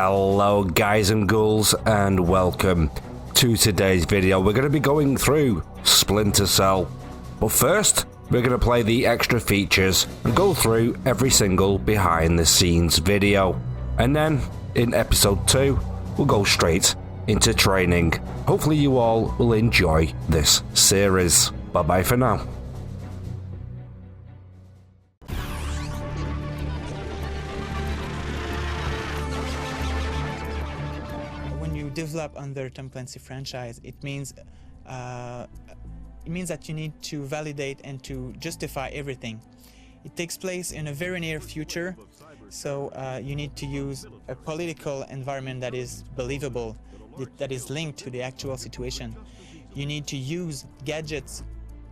Hello guys and ghouls, and welcome to today's video. We're going to be going through Splinter Cell, but first we're going to play the extra features and go through every single behind the scenes video, and then in episode 2 we'll go straight into training. Hopefully you all will enjoy this series. Bye bye for now. Develop under Tom Clancy franchise, it means that you need to validate and to justify everything. It takes place in a very near future, so you need to use a political environment that is believable, that is linked to the actual situation. You need to use gadgets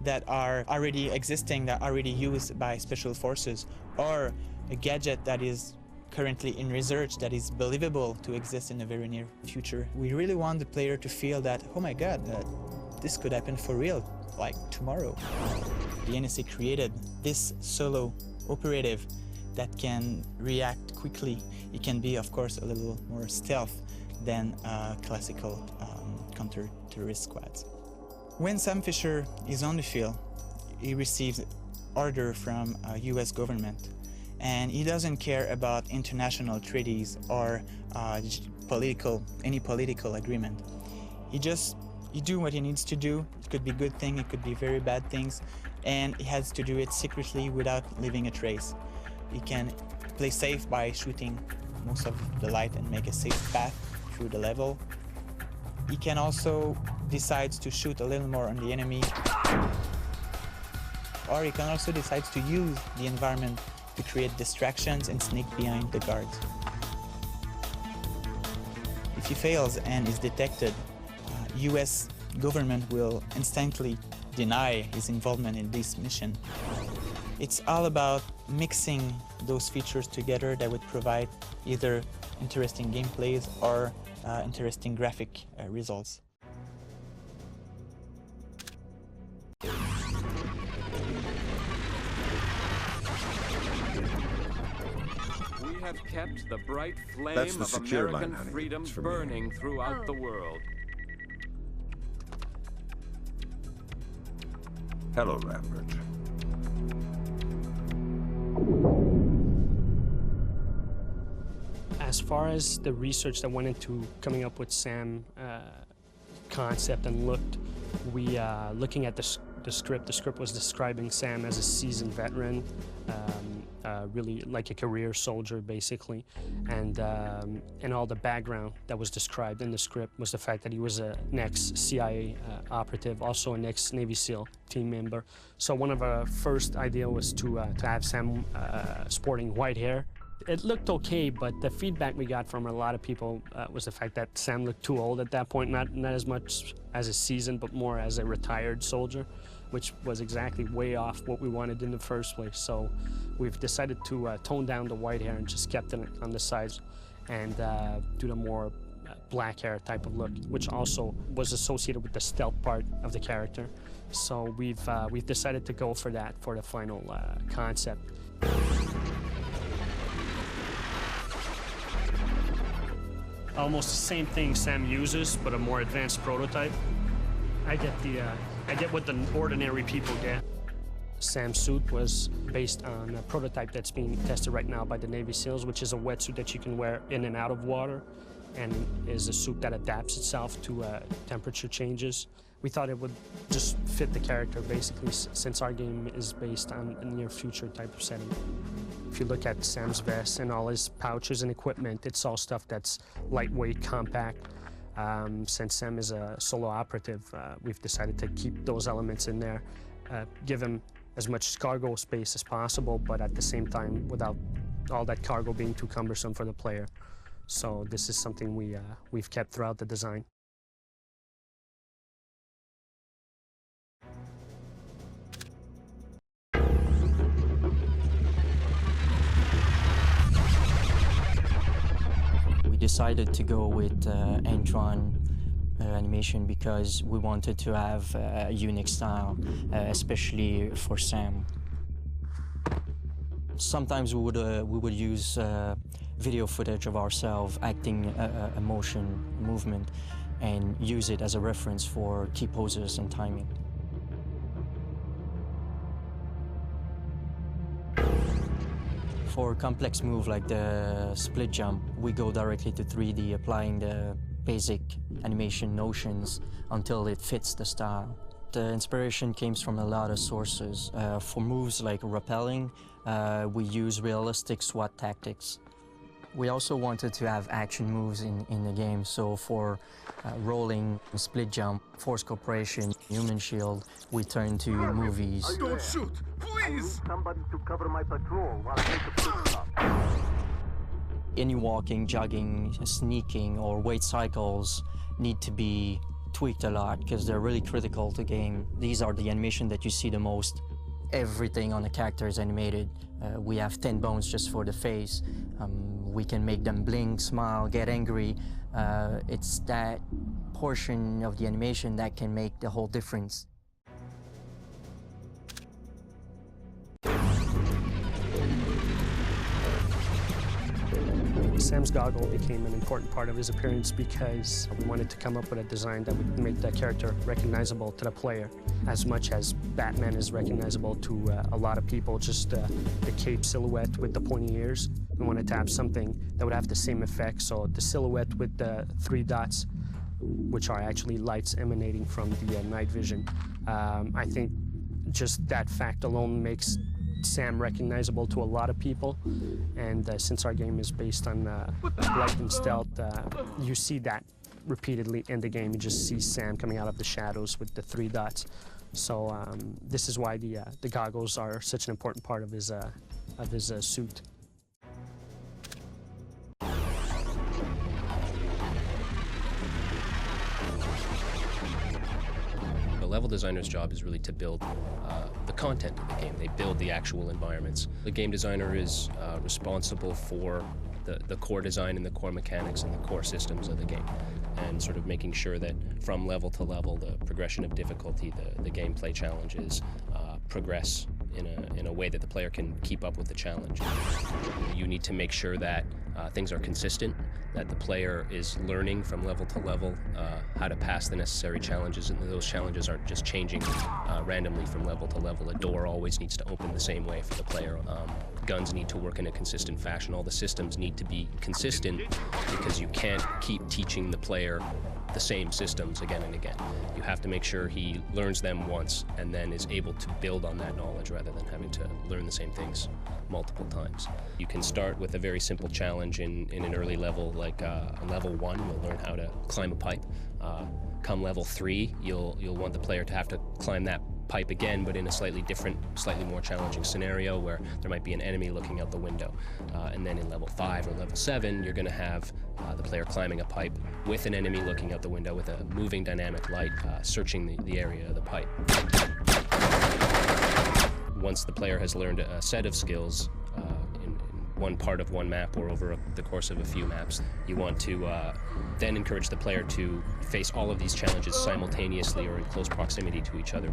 that are already existing, that are already used by special forces, or a gadget that is currently in research that is believable to exist in the very near future. We really want the player to feel that, oh my god, this could happen for real, like tomorrow. The NSA created this solo operative that can react quickly. It can be, of course, a little more stealth than classical counter-terrorist squads. When Sam Fisher is on the field, he receives order from US government, and he doesn't care about international treaties or any political agreement. He do what he needs to do. It could be good things, it could be very bad things, and he has to do it secretly without leaving a trace. He can play safe by shooting most of the light and make a safe path through the level. He can also decide to shoot a little more on the enemy, or he can also decide to use the environment to create distractions and sneak behind the guards. If he fails and is detected, US government will instantly deny his involvement in this mission. It's all about mixing those features together that would provide either interesting gameplays or interesting graphic results. Have kept the bright flame of American freedom burning throughout the world. Hello, Lambert. As far as the research that went into coming up with Sam concept and looked, we looking at the script was describing Sam as a seasoned veteran, really like a career soldier basically, and all the background that was described in the script was the fact that he was an ex-CIA operative, also an ex-Navy SEAL team member. So one of our first idea was to have Sam sporting white hair. It looked okay, but the feedback we got from a lot of people was the fact that Sam looked too old at that point, not as much as a seasoned, but more as a retired soldier, which was exactly way off what we wanted in the first place. So we've decided to tone down the white hair and just kept it on the sides and do the more black hair type of look, which also was associated with the stealth part of the character. So we've decided to go for that for the final concept. Almost the same thing Sam uses, but a more advanced prototype. I get what the ordinary people get. Sam's suit was based on a prototype that's being tested right now by the Navy SEALs, which is a wetsuit that you can wear in and out of water, and is a suit that adapts itself to temperature changes. We thought it would just fit the character basically, since our game is based on a near future type of setting. If you look at Sam's vest and all his pouches and equipment, it's all stuff that's lightweight, compact. Since Sam is a solo operative, we've decided to keep those elements in there, give him as much cargo space as possible, but at the same time without all that cargo being too cumbersome for the player. So this is something we've kept throughout the design. We decided to go with hand-drawn animation because we wanted to have a unique style, especially for Sam. Sometimes we would use video footage of ourselves acting a motion, movement, and use it as a reference for key poses and timing. For a complex move like the split jump, we go directly to 3D, applying the basic animation notions until it fits the style. The inspiration came from a lot of sources. For moves like rappelling, we use realistic SWAT tactics. We also wanted to have action moves in the game, so for rolling, split jump, force corporation, human shield, we turn to movies. Don't shoot, please! Somebody to cover my patrol while I make a pit stop. Any walking, jogging, sneaking, or weight cycles need to be tweaked a lot because they're really critical to game. These are the animation that you see the most. Everything on the character is animated. We have 10 bones just for the face. We can make them blink, smile, get angry. It's that portion of the animation that can make the whole difference. Sam's goggle became an important part of his appearance because we wanted to come up with a design that would make that character recognizable to the player. As much as Batman is recognizable to a lot of people, just the cape silhouette with the pointy ears, we wanted to have something that would have the same effect. So the silhouette with the 3 dots, which are actually lights emanating from the night vision. I think just that fact alone makes Sam recognizable to a lot of people, and since our game is based on light and stealth, you see that repeatedly in the game. You just see Sam coming out of the shadows with the 3 dots. So this is why the goggles are such an important part of his suit. The level designer's job is really to build the content of the game. They build the actual environments. The game designer is responsible for the core design and the core mechanics and the core systems of the game, and sort of making sure that from level to level, the progression of difficulty, the gameplay challenges progress in a way that the player can keep up with the challenge. You need to make sure that things are consistent, that the player is learning from level to level how to pass the necessary challenges, and those challenges aren't just changing randomly from level to level. A door always needs to open the same way for the player. Guns need to work in a consistent fashion. All the systems need to be consistent because you can't keep teaching the player the same systems again and again. You have to make sure he learns them once and then is able to build on that knowledge rather than having to learn the same things multiple times. You can start with a very simple challenge in an early level, like on level 1, you'll learn how to climb a pipe. Come level 3, you'll want the player to have to climb that pipe again, but in a slightly different, slightly more challenging scenario where there might be an enemy looking out the window. And then in level 5 or level 7, you're going to have the player climbing a pipe with an enemy looking out the window with a moving dynamic light searching the area of the pipe. Once the player has learned a set of skills in one part of one map or over the course of a few maps, you want to then encourage the player to face all of these challenges simultaneously or in close proximity to each other.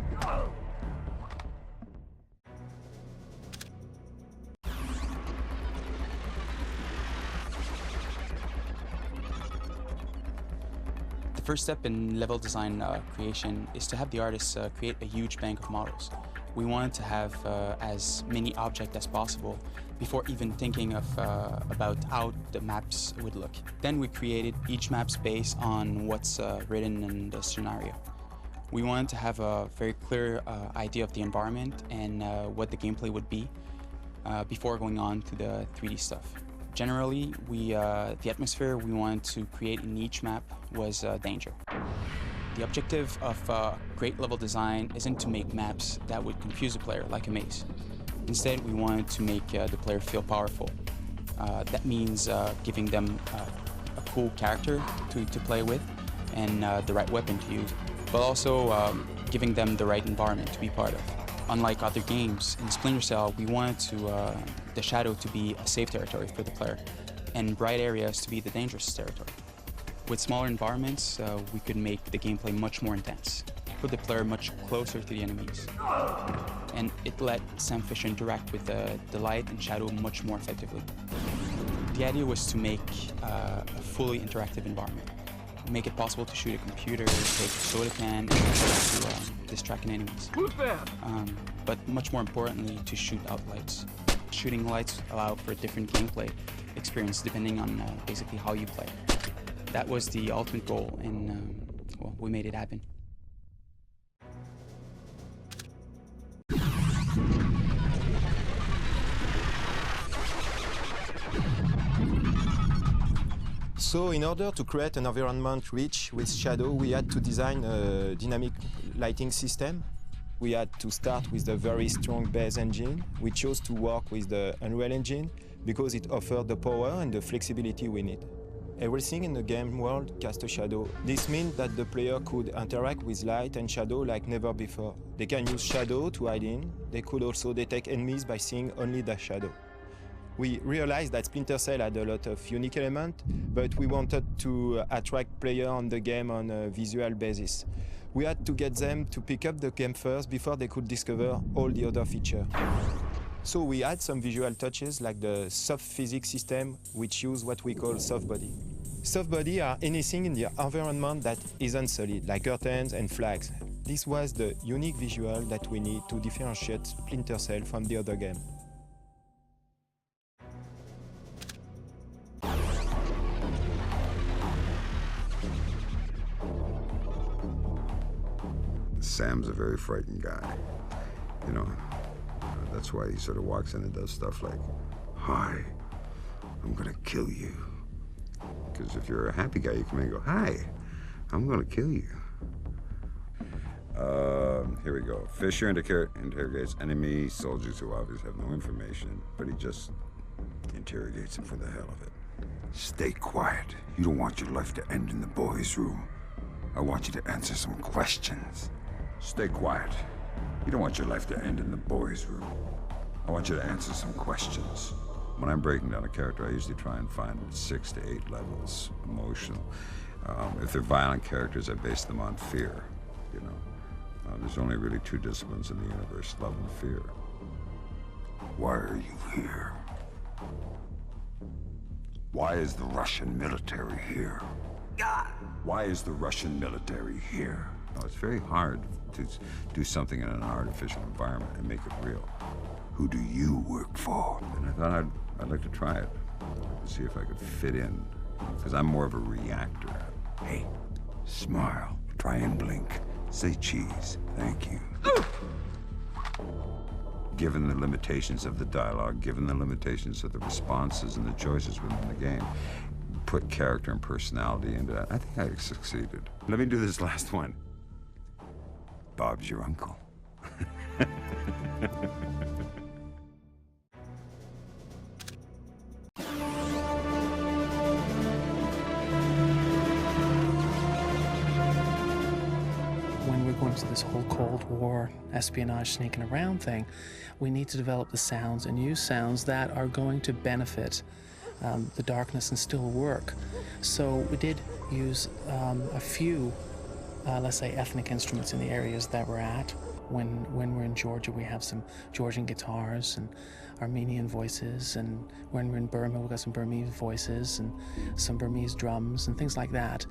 The first step in level design creation is to have the artists create a huge bank of models. We wanted to have as many objects as possible before even thinking of about how the maps would look. Then we created each map's based on what's written in the scenario. We wanted to have a very clear idea of the environment and what the gameplay would be before going on to the 3D stuff. Generally, the atmosphere we wanted to create in each map was danger. The objective of great level design isn't to make maps that would confuse the player like a maze. Instead, we wanted to make the player feel powerful. That means giving them a cool character to play with and the right weapon to use, but also giving them the right environment to be part of. Unlike other games, in Splinter Cell, we wanted the shadow to be a safe territory for the player and bright areas to be the dangerous territory. With smaller environments, we could make the gameplay much more intense, put the player much closer to the enemies, and it let Sam Fisher interact with the light and shadow much more effectively. The idea was to make a fully interactive environment. Make it possible to shoot a computer, take a soda can, and to distract enemies. Who's there? But much more importantly, to shoot out lights. Shooting lights allow for a different gameplay experience depending on basically how you play. That was the ultimate goal, and well, we made it happen. So in order to create an environment rich with shadow, we had to design a dynamic lighting system. We had to start with a very strong base engine. We chose to work with the Unreal Engine because it offered the power and the flexibility we need. Everything in the game world cast a shadow. This means that the player could interact with light and shadow like never before. They can use shadow to hide in. They could also detect enemies by seeing only the shadow. We realized that Splintercell had a lot of unique elements, but we wanted to attract players on the game on a visual basis. We had to get them to pick up the game first before they could discover all the other features. So we had some visual touches like the soft physics system, which use what we call soft body. Soft body are anything in the environment that isn't solid, like curtains and flags. This was the unique visual that we need to differentiate Splintercell from the other game. Sam's a very frightened guy, you know. That's why he sort of walks in and does stuff like, "Hi, I'm gonna kill you." Because if you're a happy guy, you come in and go, "Hi, I'm gonna kill you." Here we go. Fisher interrogates enemy soldiers who obviously have no information, but he just interrogates them for the hell of it. Stay quiet. You don't want your life to end in the boys' room. I want you to answer some questions. Stay quiet. You don't want your life to end in the boys' room. I want you to answer some questions. When I'm breaking down a character, I usually try and find 6 to 8 levels emotional. If they're violent characters, I base them on fear, you know. There's only really 2 disciplines in the universe, love and fear. Why are you here? Why is the Russian military here? Why is the Russian military here? Now, it's very hard to do something in an artificial environment and make it real. Who do you work for? And I thought I'd like to try it, to see if I could fit in, because I'm more of a reactor. Hey, smile, try and blink, say cheese, thank you. Given the limitations of the dialogue, given the limitations of the responses and the choices within the game, put character and personality into that. I think I succeeded. Let me do this last one. Bob's your uncle. When we're going to this whole Cold War espionage sneaking around thing, we need to develop the sounds and use sounds that are going to benefit the darkness and still work. So we did use a few, let's say, ethnic instruments in the areas that we're at. When we're in Georgia, we have some Georgian guitars and Armenian voices, and when we're in Burma, we've got some Burmese voices and some Burmese drums and things like that.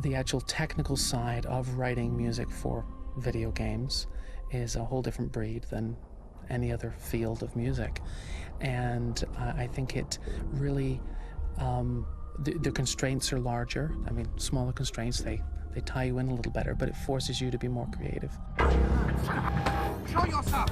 The actual technical side of writing music for video games is a whole different breed than any other field of music. And I think it really, the constraints are larger. I mean, smaller constraints, they tie you in a little better, but it forces you to be more creative. Show yourself!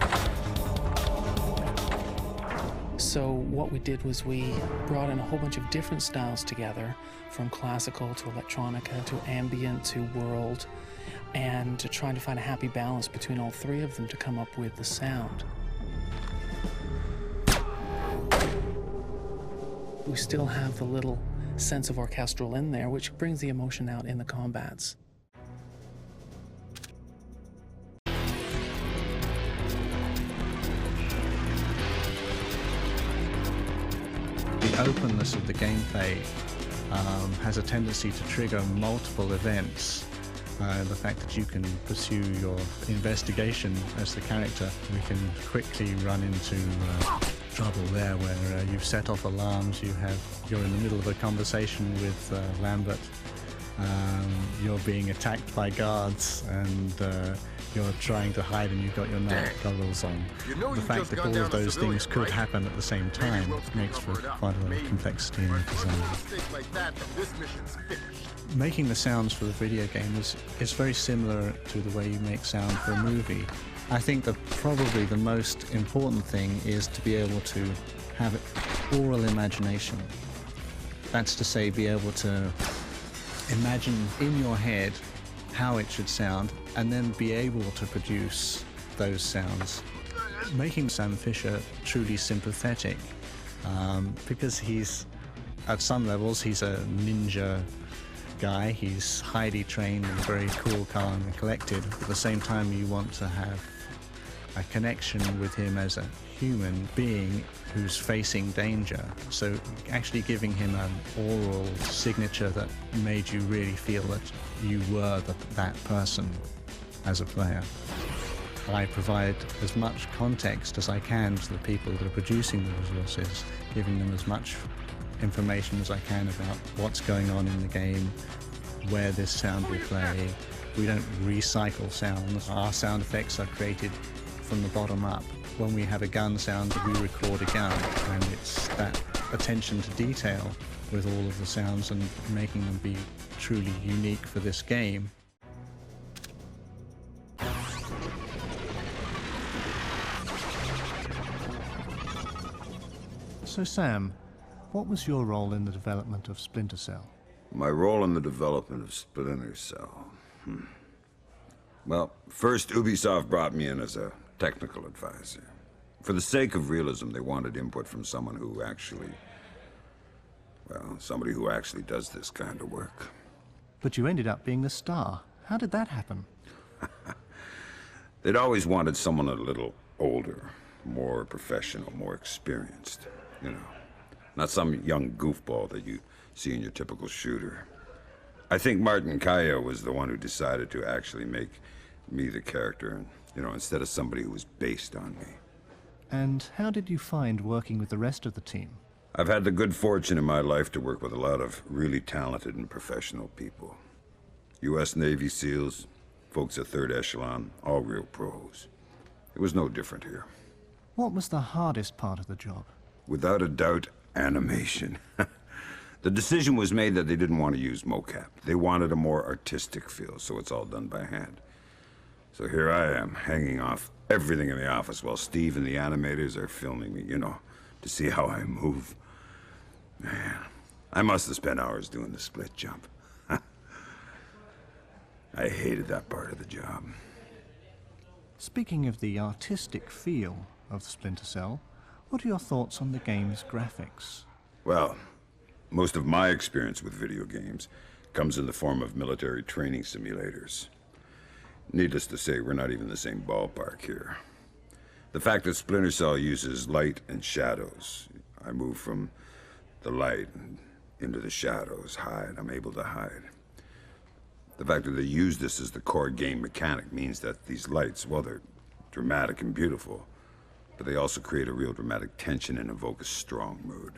So what we did was we brought in a whole bunch of different styles together, from classical to electronica to ambient to world, and trying to find a happy balance between all 3 of them to come up with the sound. We still have the little sense of orchestral in there, which brings the emotion out in the combats. The openness of the gameplay has a tendency to trigger multiple events The fact that you can pursue your investigation as the character. We can quickly run into trouble there where you've set off alarms, you're in the middle of a conversation with Lambert, you're being attacked by guards, and you're trying to hide and you've got your night goggles on. The fact that all of those things could happen at the same time makes for quite a lot of complexity in the design. Making the sounds for the video game is very similar to the way you make sound for a movie. I think that probably the most important thing is to be able to have oral imagination. That's to say, be able to imagine in your head how it should sound and then be able to produce those sounds. Making Sam Fisher truly sympathetic, because at some levels he's a ninja guy, he's highly trained and very cool, calm and collected. At the same time, you want to have a connection with him as a human being who's facing danger. So actually giving him an oral signature that made you really feel that you were that person as a player. I provide as much context as I can to the people that are producing the resources, giving them as much information as I can about what's going on in the game, where this sound will play. We don't recycle sounds. Our sound effects are created from the bottom up. When we have a gun sound, we record a gun, and it's that attention to detail with all of the sounds and making them be truly unique for this game. So Sam, what was your role in the development of Splintercell? My role in the development of Splintercell? Well, first Ubisoft brought me in as a technical advisor. For the sake of realism, they wanted input from someone who actually, well, somebody who actually does this kind of work. But you ended up being the star. How did that happen? They'd always wanted someone a little older, more professional, more experienced, you know. Not some young goofball that you see in your typical shooter. I think Martin Kaya was the one who decided to actually make me the character, and, you know, instead of somebody who was based on me. And how did you find working with the rest of the team? I've had the good fortune in my life to work with a lot of really talented and professional people. U.S. Navy SEALs, folks at Third Echelon, all real pros. It was no different here. What was the hardest part of the job? Without a doubt, animation. The decision was made that they didn't want to use mocap. They wanted a more artistic feel, so it's all done by hand. So here I am, hanging off everything in the office while Steve and the animators are filming me, you know, to see how I move. Man, I must have spent hours doing the split jump. I hated that part of the job. Speaking of the artistic feel of Splintercell, what are your thoughts on the game's graphics? Well, most of my experience with video games comes in the form of military training simulators. Needless to say, we're not even the same ballpark here. The fact that Splinter Cell uses light and shadows, I move from the light into the shadows, I'm able to hide. The fact that they use this as the core game mechanic means that these lights, well, they're dramatic and beautiful, but they also create a real dramatic tension and evoke a strong mood.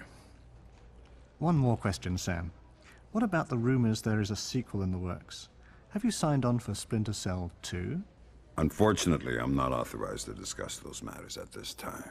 One more question, Sam. What about the rumors there is a sequel in the works? Have you signed on for Splinter Cell 2? Unfortunately, I'm not authorized to discuss those matters at this time.